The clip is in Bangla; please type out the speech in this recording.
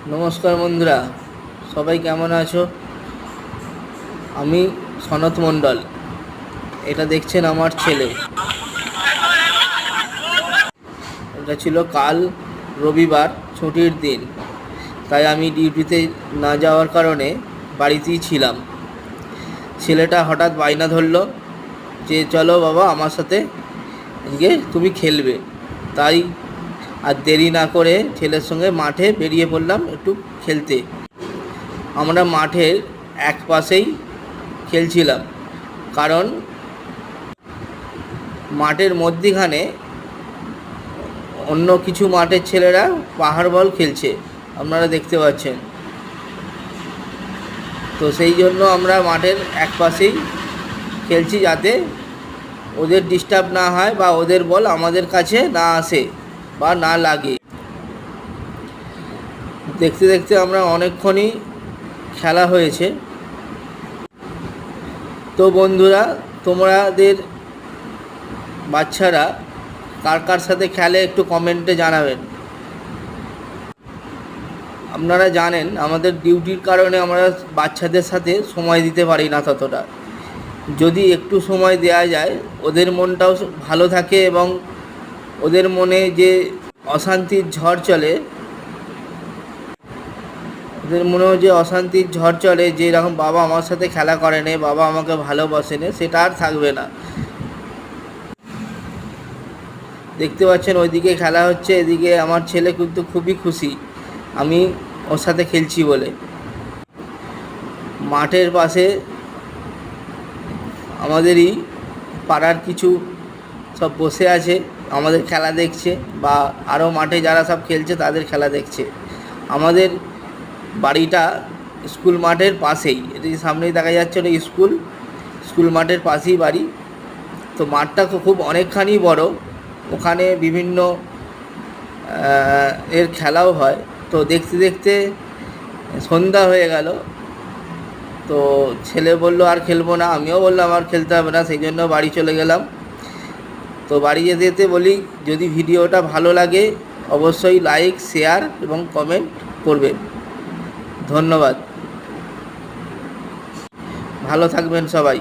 নমস্কার বন্ধুরা, সবাই কেমন আছো? আমি সনত মণ্ডল। এটা দেখছেন আমার ছেলে। এটা ছিল কাল রবিবার, ছুটির দিন, তাই আমি ডিউটিতে না যাওয়ার কারণে বাড়িতেই ছিলাম। ছেলেটা হঠাৎ বায়না ধরলো যে চলো বাবা আমার সাথে আজকে তুমি খেলবে। তাই আর দেরি না করে ছেলের সঙ্গে মাঠে বেরিয়ে পড়লাম একটু খেলতে। আমরা মাঠের এক পাশেই খেলছিলাম, কারণ মাঠের মধ্যিখানে অন্য কিছু মাঠের ছেলেরা পাহাড় বল খেলছে, আপনারা দেখতে পাচ্ছেন। তো সেই জন্য আমরা মাঠের এক পাশেই খেলছি, যাতে ওদের ডিস্টার্ব না হয় বা ওদের বল আমাদের কাছে না আসে বা না লাগে। দেখতে দেখতে আমরা অনেকক্ষণই খেলা হয়েছে। তো বন্ধুরা, তোমাদের বাচ্চারা কার কার সাথে খেলে একটু কমেন্টে জানাবেন। আপনারা জানেন আমাদের ডিউটির কারণে আমরা বাচ্চাদের সাথে সময় দিতে পারি না ততটা। যদি একটু সময় দেওয়া যায়, ওদের মনটাও ভালো থাকে এবং ওদের মনে যে অশান্তির ঝড় চলে, ওদের মনেও যে অশান্তির ঝড় চলে, যে এরকম বাবা আমার সাথে খেলা করে নে, বাবা আমাকে ভালোবাসে নে, সেটা আর থাকবে না। দেখতে পাচ্ছেন ওইদিকে খেলা হচ্ছে, এদিকে আমার ছেলে কিন্তু খুবই খুশি আমি ওর সাথে খেলছি বলে। মাঠের পাশে আমাদেরই পাড়ার কিছু সব বসে আছে, আমাদের খেলা দেখছে, বা আরও মাঠে যারা সব খেলছে তাদের খেলা দেখছে। আমাদের বাড়িটা স্কুল মাঠের পাশেই, এটি সামনেই দেখা যাচ্ছে ওটা স্কুল মাঠের পাশেই বাড়ি। তো মাঠটা খুব অনেকখানি বড়, ওখানে বিভিন্ন এর খেলাও হয়। তো দেখতে দেখতে সন্ধ্যা হয়ে গেল। তো ছেলে বললো আর খেলবো না, আমিও বললাম আর খেলতে হবে না, সেই জন্য বাড়ি চলে গেলাম। তো বাড়ি যেতে যেতে বলি, যদি ভিডিওটা ভালো লাগে অবশ্যই লাইক, শেয়ার এবং কমেন্ট করবেন। ধন্যবাদ, ভালো থাকবেন সবাই।